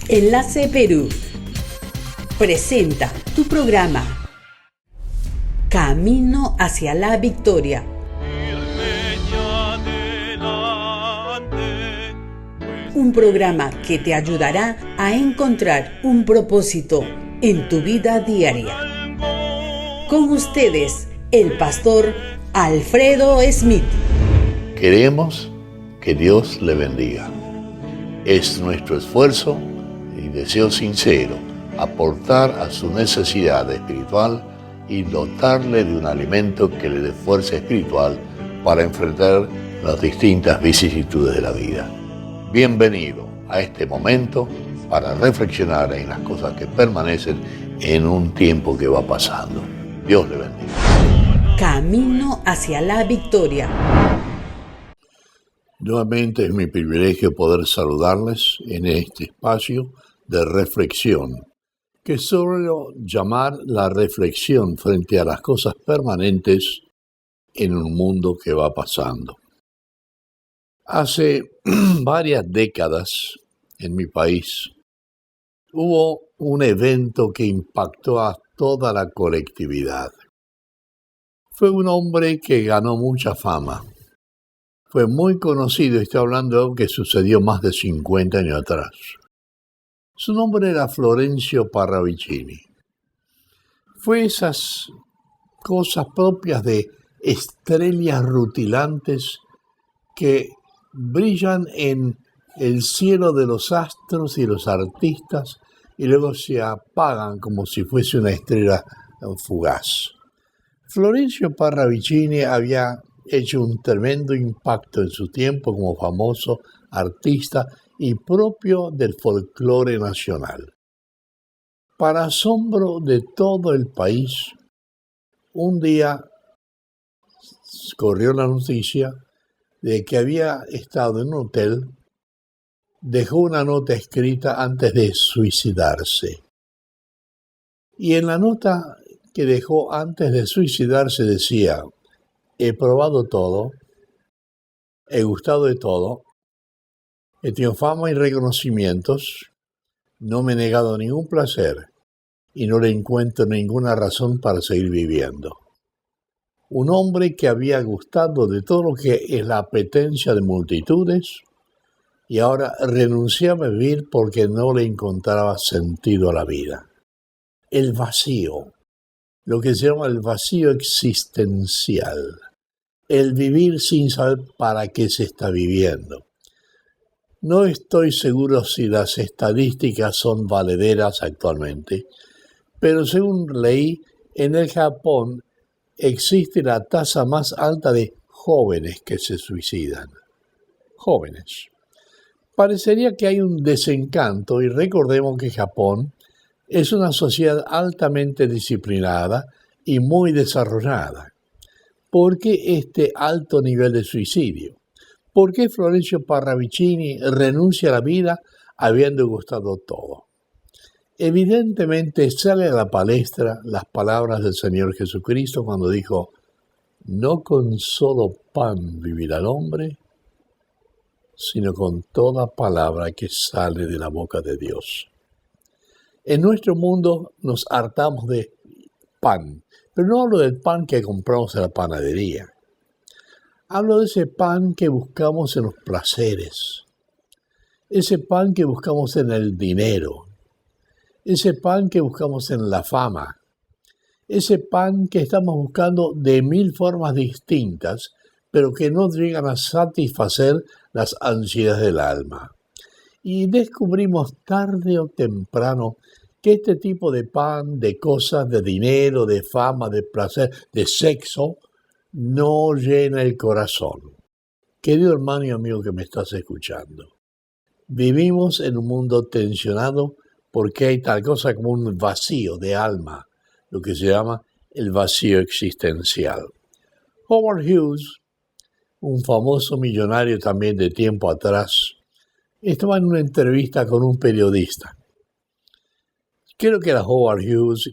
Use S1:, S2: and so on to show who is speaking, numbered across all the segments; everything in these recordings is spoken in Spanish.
S1: Enlace Perú presenta tu programa Camino hacia la Victoria. Un programa que te ayudará a encontrar un propósito en tu vida diaria. Con ustedes, el pastor Alfredo Smith.
S2: Queremos que Dios le bendiga. Es nuestro esfuerzo y deseo sincero aportar a su necesidad espiritual y dotarle de un alimento que le dé fuerza espiritual para enfrentar las distintas vicisitudes de la vida. Bienvenido a este momento para reflexionar en las cosas que permanecen en un tiempo que va pasando. Dios le bendiga.
S1: Camino hacia la Victoria.
S2: Nuevamente es mi privilegio poder saludarles en este espacio de reflexión, que suelo llamar la reflexión frente a las cosas permanentes en un mundo que va pasando. Hace varias décadas en mi país hubo un evento que impactó a toda la colectividad. Fue un hombre que ganó mucha fama. Fue muy conocido, estoy hablando de algo que sucedió más de 50 años atrás. Su nombre era Florencio Parravicini. Fue esas cosas propias de estrellas rutilantes que brillan en el cielo de los astros y los artistas y luego se apagan como si fuese una estrella fugaz. Florencio Parravicini había hecho un tremendo impacto en su tiempo como famoso artista y propio del folclore nacional. Para asombro de todo el país, un día corrió la noticia de que había estado en un hotel, dejó una nota escrita antes de suicidarse. Y en la nota que dejó antes de suicidarse decía: he probado todo, he gustado de todo, he tenido fama y reconocimientos, no me he negado ningún placer y no le encuentro ninguna razón para seguir viviendo. Un hombre que había gustado de todo lo que es la apetencia de multitudes y ahora renunciaba a vivir porque no le encontraba sentido a la vida. El vacío, lo que se llama el vacío existencial, el vivir sin saber para qué se está viviendo. No estoy seguro si las estadísticas son valederas actualmente, pero según leí, en el Japón existe la tasa más alta de jóvenes que se suicidan. Jóvenes. Parecería que hay un desencanto y recordemos que Japón es una sociedad altamente disciplinada y muy desarrollada. ¿Por qué este alto nivel de suicidio? ¿Por qué Florencio Parravicini renuncia a la vida habiendo gustado todo? Evidentemente sale a la palestra las palabras del Señor Jesucristo cuando dijo: no con solo pan vivirá el hombre, sino con toda palabra que sale de la boca de Dios. En nuestro mundo nos hartamos de pan, pero no hablo del pan que compramos en la panadería. Hablo de ese pan que buscamos en los placeres, ese pan que buscamos en el dinero, ese pan que buscamos en la fama, ese pan que estamos buscando de 1000 formas distintas, pero que no llegan a satisfacer las ansiedades del alma. Y descubrimos tarde o temprano que este tipo de pan, de cosas, de dinero, de fama, de placer, de sexo, no llena el corazón. Querido hermano y amigo que me estás escuchando, vivimos en un mundo tensionado porque hay tal cosa como un vacío de alma, lo que se llama el vacío existencial. Howard Hughes, un famoso millonario también de tiempo atrás, estaba en una entrevista con un periodista. Creo que era Howard Hughes,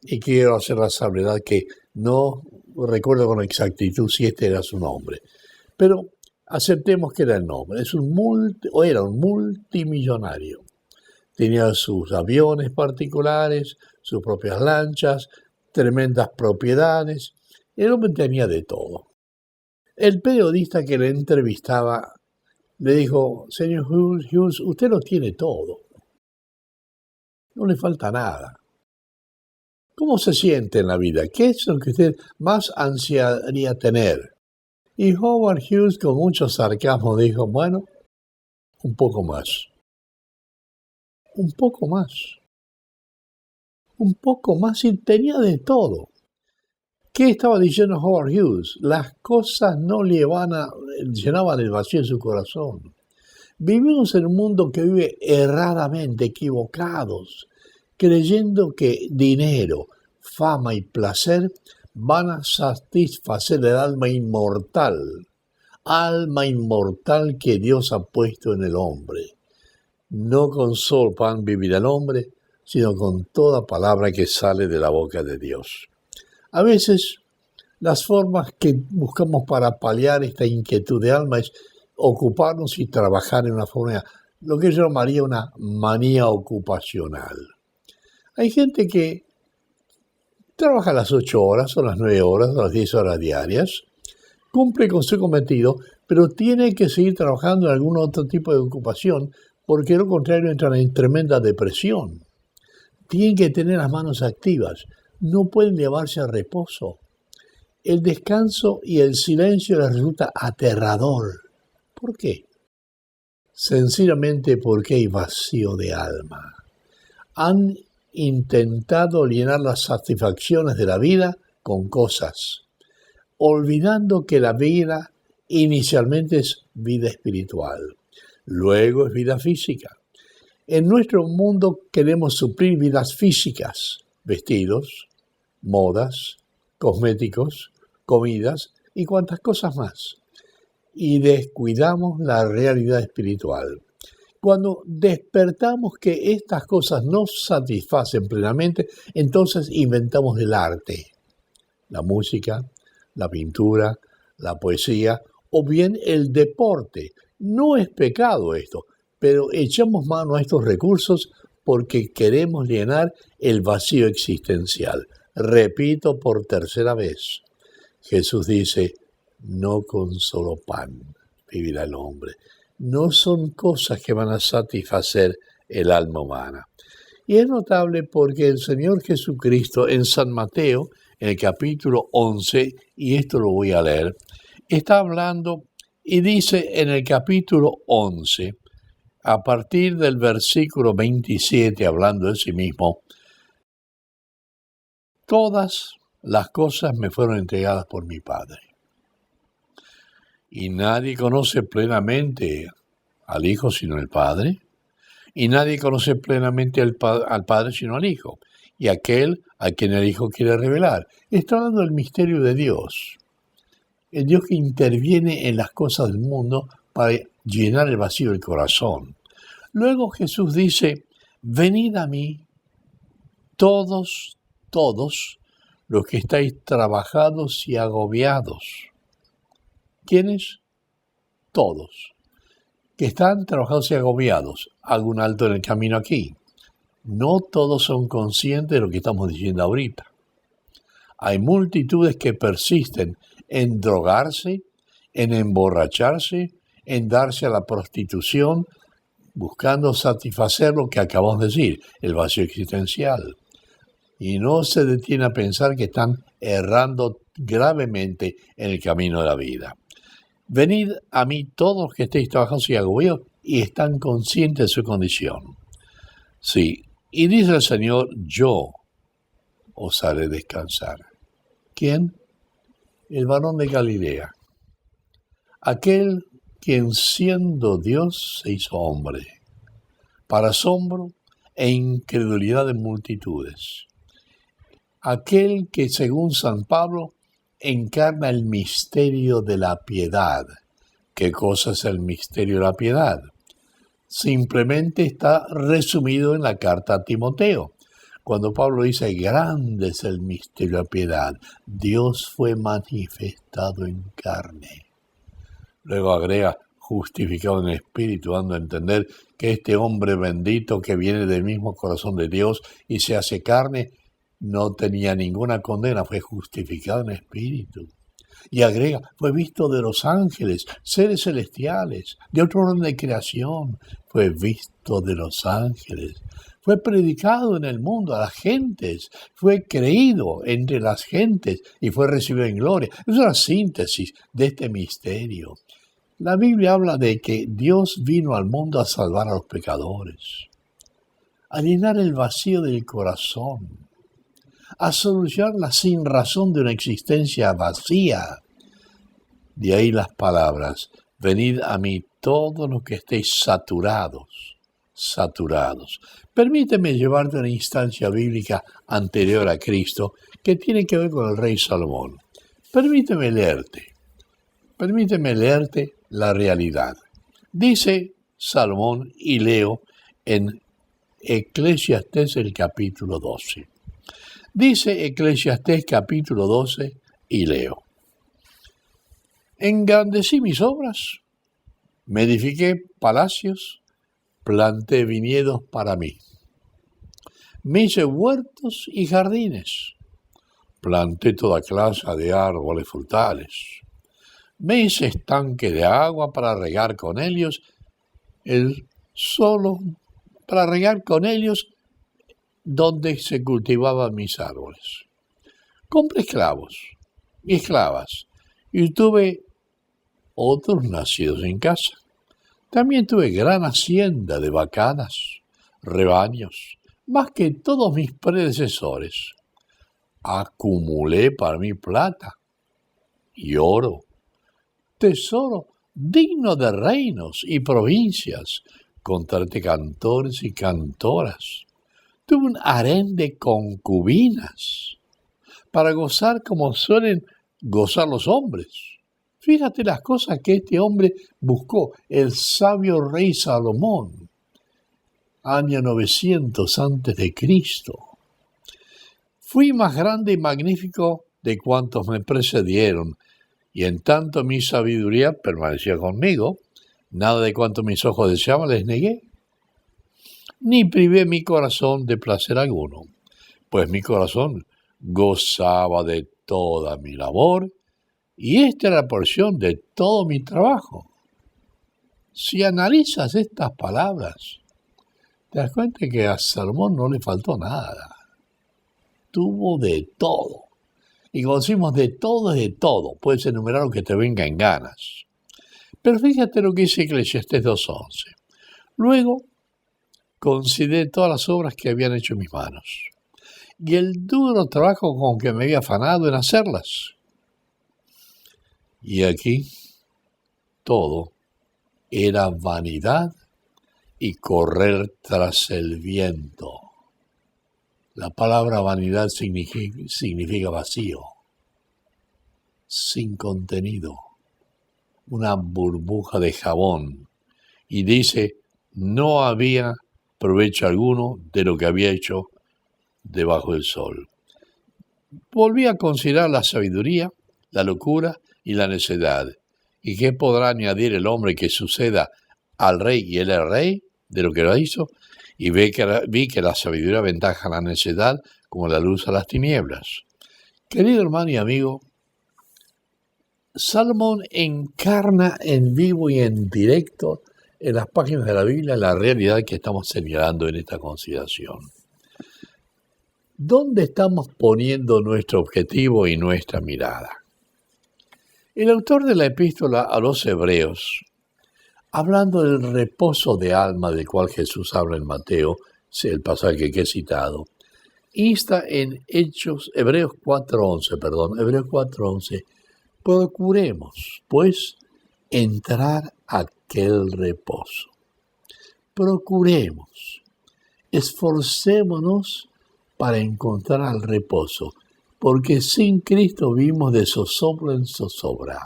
S2: y quiero hacer la salvedad que no recuerdo con exactitud si este era su nombre, pero aceptemos que era el nombre. Era un multimillonario. Tenía sus aviones particulares, sus propias lanchas, tremendas propiedades. El hombre tenía de todo. El periodista que le entrevistaba le dijo: señor Hughes, usted lo tiene todo. No le falta nada. ¿Cómo se siente en la vida? ¿Qué es lo que usted más ansiaría tener? Y Howard Hughes, con mucho sarcasmo, dijo: bueno, un poco más. Un poco más. Un poco más, y tenía de todo. ¿Qué estaba diciendo Howard Hughes? Las cosas no llenaban el vacío en su corazón. Vivimos en un mundo que vive erradamente, equivocados, creyendo que dinero, fama y placer van a satisfacer el alma inmortal que Dios ha puesto en el hombre. No con solo pan vivirá el hombre, sino con toda palabra que sale de la boca de Dios. A veces, las formas que buscamos para paliar esta inquietud de alma es ocuparnos y trabajar en una forma, lo que yo llamaría una manía ocupacional. Hay gente que trabaja las 8 horas, o las 9 horas, o las 10 horas diarias, cumple con su cometido, pero tiene que seguir trabajando en algún otro tipo de ocupación, porque de lo contrario entran en tremenda depresión. Tienen que tener las manos activas, no pueden llevarse a reposo. El descanso y el silencio les resulta aterrador. ¿Por qué? Sencillamente porque hay vacío de alma. Han intentado llenar las satisfacciones de la vida con cosas, olvidando que la vida inicialmente es vida espiritual, luego es vida física. En nuestro mundo queremos suplir vidas físicas, vestidos, modas, cosméticos, comidas y cuantas cosas más. Y descuidamos la realidad espiritual. Cuando despertamos que estas cosas nos satisfacen plenamente, entonces inventamos el arte, la música, la pintura, la poesía o bien el deporte. No es pecado esto, pero echamos mano a estos recursos porque queremos llenar el vacío existencial. Repito por tercera vez, Jesús dice: no con solo pan vivirá el hombre. No son cosas que van a satisfacer el alma humana. Y es notable porque el Señor Jesucristo en San Mateo, en el capítulo 11, y esto lo voy a leer, está hablando y dice en el capítulo 11, a partir del versículo 27, hablando de sí mismo: todas las cosas me fueron entregadas por mi Padre. Y nadie conoce plenamente al Hijo sino el Padre, y nadie conoce plenamente al Padre sino al Hijo, y aquel a quien el Hijo quiere revelar. Está hablando del misterio de Dios, el Dios que interviene en las cosas del mundo para llenar el vacío del corazón. Luego Jesús dice: venid a mí todos los que estáis trabajados y agobiados. ¿Quiénes? Todos. Que están trabajados y agobiados. Hago un alto en el camino aquí. No todos son conscientes de lo que estamos diciendo ahorita. Hay multitudes que persisten en drogarse, en emborracharse, en darse a la prostitución, buscando satisfacer lo que acabamos de decir, el vacío existencial. Y no se detiene a pensar que están errando gravemente en el camino de la vida. Venid a mí todos los que estéis trabajados y agobiados y están conscientes de su condición. Sí, y dice el Señor: yo os haré descansar. ¿Quién? El varón de Galilea. Aquel quien siendo Dios se hizo hombre, para asombro e incredulidad de multitudes. Aquel que, según San Pablo, encarna el misterio de la piedad. ¿Qué cosa es el misterio de la piedad? Simplemente está resumido en la carta a Timoteo, cuando Pablo dice: grande es el misterio de la piedad, Dios fue manifestado en carne. Luego agrega: justificado en espíritu, dando a entender que este hombre bendito que viene del mismo corazón de Dios y se hace carne, no tenía ninguna condena, fue justificado en espíritu. Y agrega, fue visto de los ángeles, seres celestiales, de otro orden de creación, fue visto de los ángeles. Fue predicado en el mundo a las gentes, fue creído entre las gentes y fue recibido en gloria. Es una síntesis de este misterio. La Biblia habla de que Dios vino al mundo a salvar a los pecadores, a llenar el vacío del corazón, a solucionar la sinrazón de una existencia vacía. De ahí las palabras, venid a mí todos los que estéis saturados. Permíteme llevarte a una instancia bíblica anterior a Cristo que tiene que ver con el rey Salomón. Permíteme leerte la realidad. Dice Salomón, y leo en Eclesiastés el capítulo 12. Dice Eclesiastés capítulo 12 y leo. Engrandecí mis obras, me edifiqué palacios, planté viñedos para mí. Me hice huertos y jardines, planté toda clase de árboles frutales. Me hice estanque de agua para regar con ellos donde se cultivaban mis árboles. Compré esclavos y esclavas, y tuve otros nacidos en casa. También tuve gran hacienda de vacanas, rebaños, más que todos mis predecesores. Acumulé para mí plata y oro, tesoro digno de reinos y provincias. Contraté cantores y cantoras. Tuve un harén de concubinas para gozar como suelen gozar los hombres. Fíjate las cosas que este hombre buscó, el sabio rey Salomón, año 900 antes de Cristo. Fui más grande y magnífico de cuantos me precedieron, y en tanto mi sabiduría permanecía conmigo, nada de cuanto mis ojos deseaban les negué, ni privé mi corazón de placer alguno, pues mi corazón gozaba de toda mi labor, y esta era la porción de todo mi trabajo. Si analizas estas palabras, te das cuenta que a Salomón no le faltó nada. Tuvo de todo. Y cuando decimos de todo, es de todo. Puedes enumerar lo que te venga en ganas. Pero fíjate lo que dice Eclesiastés 2:11. Luego, consideré todas las obras que habían hecho mis manos, y el duro trabajo con que me había afanado en hacerlas. Y aquí todo era vanidad y correr tras el viento. La palabra vanidad significa vacío, sin contenido, una burbuja de jabón. Y dice, no había provecho alguno de lo que había hecho debajo del sol. Volví a considerar la sabiduría, la locura y la necedad. ¿Y qué podrá añadir el hombre que suceda al rey y él es rey de lo que lo hizo? Y vi que la sabiduría aventaja a la necedad como la luz a las tinieblas. Querido hermano y amigo, Salomón encarna en vivo y en directo en las páginas de la Biblia la realidad que estamos señalando en esta consideración. ¿Dónde estamos poniendo nuestro objetivo y nuestra mirada? El autor de la epístola a los Hebreos, hablando del reposo de alma del cual Jesús habla en Mateo, el pasaje que he citado, insta en Hebreos 4:11, procuremos, pues, entrar a aquel reposo. Procuremos, esforcémonos para encontrar el reposo, porque sin Cristo vivimos de zozobra en zozobra,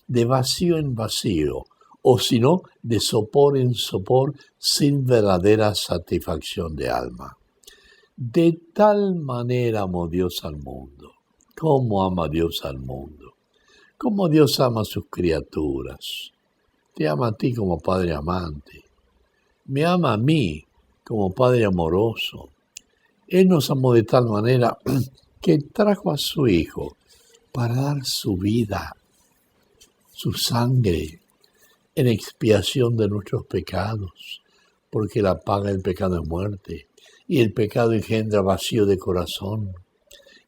S2: de vacío en vacío, o si no, de sopor en sopor, sin verdadera satisfacción de alma. De tal manera amó Dios al mundo. ¿Cómo ama Dios al mundo? ¿Cómo Dios ama a sus criaturas? te ama a ti como Padre amante. Me ama a mí como Padre amoroso. Él nos amó de tal manera que trajo a su Hijo para dar su vida, su sangre, en expiación de nuestros pecados, porque la paga del pecado es muerte, y el pecado engendra vacío de corazón,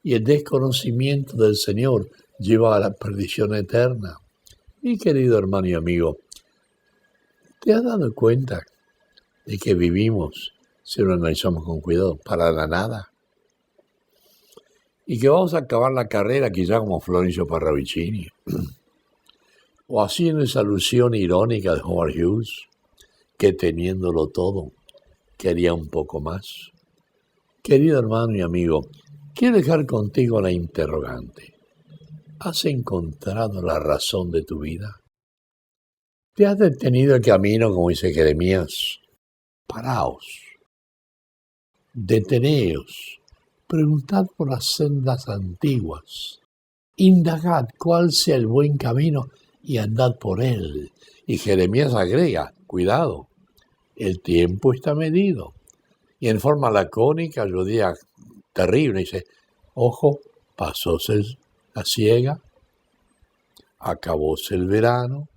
S2: y el desconocimiento del Señor lleva a la perdición eterna. Mi querido hermano y amigo, ¿te has dado cuenta de que vivimos, si lo analizamos con cuidado, para la nada? Y que vamos a acabar la carrera quizá como Florencio Parravicini, o haciendo esa alusión irónica de Howard Hughes, que teniéndolo todo, quería un poco más. Querido hermano y amigo, quiero dejar contigo la interrogante. ¿Has encontrado la razón de tu vida? ¿Te has detenido el camino, como dice Jeremías? Paraos, deteneos, preguntad por las sendas antiguas, indagad cuál sea el buen camino y andad por él. Y Jeremías agrega, cuidado, el tiempo está medido. Y en forma lacónica, yo diría terrible, dice, ojo, pasóse la siega, acabóse el verano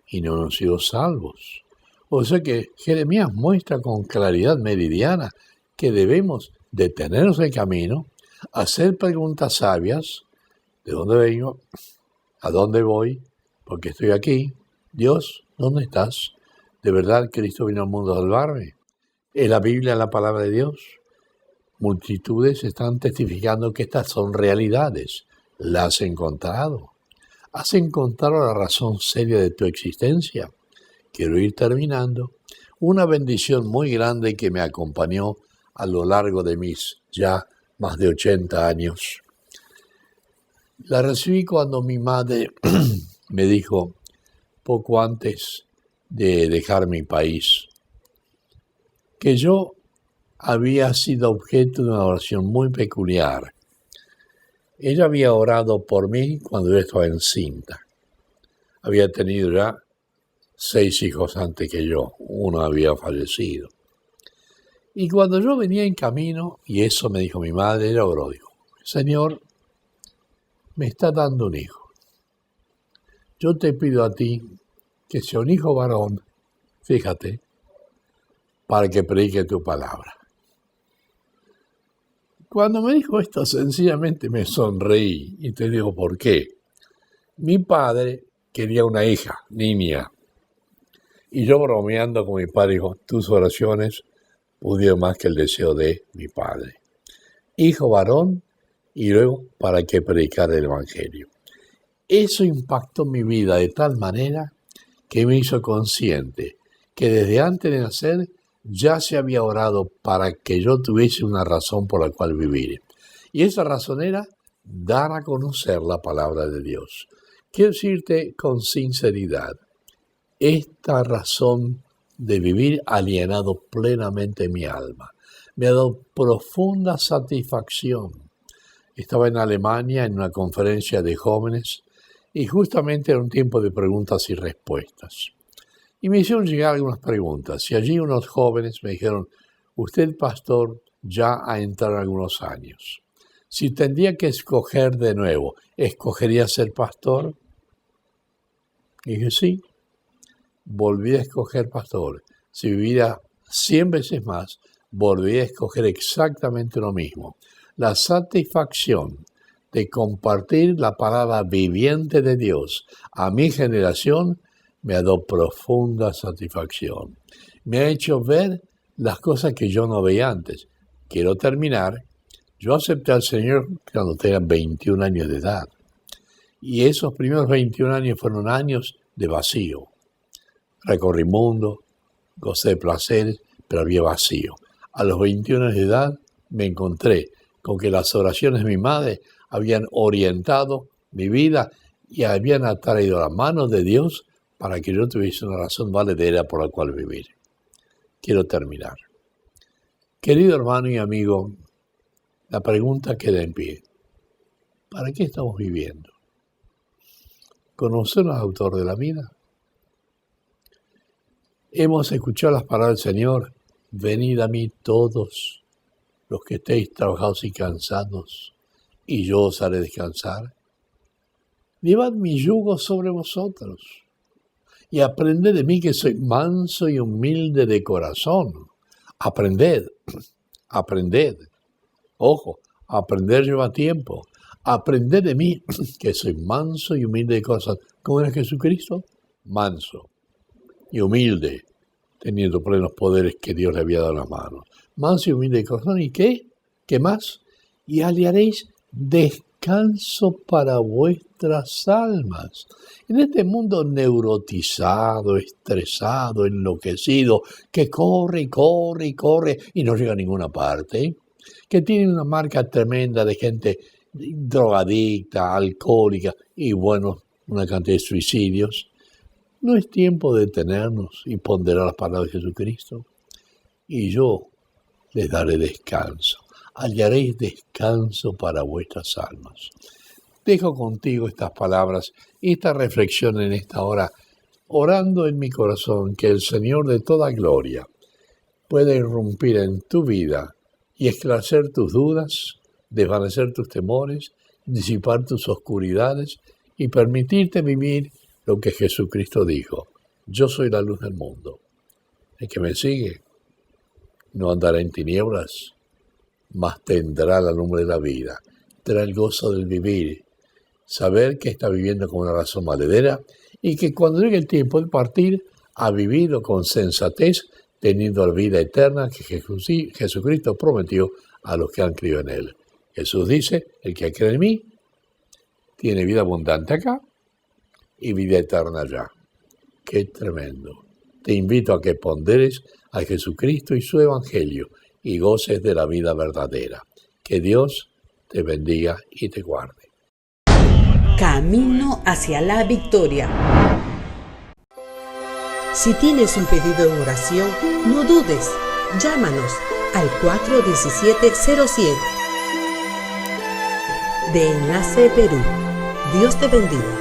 S2: y no hemos sido salvos. O sea que Jeremías muestra con claridad meridiana que debemos detenernos en el camino, hacer preguntas sabias, ¿de dónde vengo? ¿A dónde voy? Porque estoy aquí. Dios, ¿dónde estás? ¿De verdad Cristo vino al mundo a salvarme? ¿Es la Biblia la palabra de Dios? Multitudes están testificando que estas son realidades. ¿La has encontrado? ¿Has encontrado la razón seria de tu existencia? Quiero ir terminando. Una bendición muy grande que me acompañó a lo largo de mis ya más de 80 años. La recibí cuando mi madre me dijo, poco antes de dejar mi país, que yo había sido objeto de una oración muy peculiar. Ella había orado por mí cuando yo estaba encinta. Había tenido ya 6 hijos antes que yo. Uno había fallecido. Y cuando yo venía en camino, y eso me dijo mi madre, ella oró, dijo, Señor, me está dando un hijo. Yo te pido a ti que sea un hijo varón, fíjate, para que predique tu palabra. Cuando me dijo esto, sencillamente me sonreí y te digo por qué. Mi padre quería una hija, niña, y yo bromeando con mi padre dijo, tus oraciones pudieron más que el deseo de mi padre. Hijo varón y luego para que predicara el evangelio. Eso impactó mi vida de tal manera que me hizo consciente que desde antes de nacer ya se había orado para que yo tuviese una razón por la cual vivir. Y esa razón era dar a conocer la palabra de Dios. Quiero decirte con sinceridad, esta razón de vivir ha alienado plenamente mi alma. Me ha dado profunda satisfacción. Estaba en Alemania en una conferencia de jóvenes y justamente era un tiempo de preguntas y respuestas. Y me hicieron llegar algunas preguntas y allí unos jóvenes me dijeron, usted, pastor, ya ha entrado algunos años. Si tendría que escoger de nuevo, ¿escogería ser pastor? Y dije, sí. Volví a escoger pastor. Si viviera 100 veces más, volví a escoger exactamente lo mismo. La satisfacción de compartir la palabra viviente de Dios a mi generación me ha dado profunda satisfacción. Me ha hecho ver las cosas que yo no veía antes. Quiero terminar. Yo acepté al Señor cuando tenía 21 años de edad. Y esos primeros 21 años fueron años de vacío. Recorrí mundo, gocé de placeres, pero había vacío. A los 21 años de edad me encontré con que las oraciones de mi madre habían orientado mi vida y habían atraído la mano de Dios para que yo tuviese una razón valedera por la cual vivir. Quiero terminar. Querido hermano y amigo, la pregunta queda en pie. ¿Para qué estamos viviendo? ¿Conocemos al autor de la vida? Hemos escuchado las palabras del Señor. Venid a mí todos los que estéis trabajados y cansados, y yo os haré descansar. Llevad mi yugo sobre vosotros, y aprended de mí que soy manso y humilde de corazón. Aprended. Ojo, aprender lleva tiempo. Aprended de mí que soy manso y humilde de corazón. ¿Cómo era Jesucristo? Manso y humilde, teniendo plenos poderes que Dios le había dado en las manos. Manso y humilde de corazón. ¿Y qué? ¿Qué más? Y hallaréis descanso para vuestras almas. En este mundo neurotizado, estresado, enloquecido, que corre y no llega a ninguna parte, que tiene una marca tremenda de gente drogadicta, alcohólica y bueno, una cantidad de suicidios, no es tiempo de detenernos y ponderar las palabras de Jesucristo. Y yo les daré descanso. Hallaréis descanso para vuestras almas. Dejo contigo estas palabras y esta reflexión en esta hora, orando en mi corazón que el Señor de toda gloria pueda irrumpir en tu vida y esclarecer tus dudas, desvanecer tus temores, disipar tus oscuridades y permitirte vivir lo que Jesucristo dijo: yo soy la luz del mundo. El que me sigue no andará en tinieblas, mas tendrá la lumbre de la vida, tendrá el gozo del vivir, saber que está viviendo con una razón valedera y que cuando llegue el tiempo de partir ha vivido con sensatez, teniendo la vida eterna que Jesucristo prometió a los que han creído en Él. Jesús dice: el que cree en mí tiene vida abundante acá y vida eterna allá. ¡Qué tremendo! Te invito a que ponderes a Jesucristo y su Evangelio y goces de la vida verdadera. Que Dios te bendiga y te guarde.
S1: Camino hacia la victoria. Si tienes un pedido de oración, no dudes. Llámanos al 417-0100 de Enlace Perú. Dios te bendiga.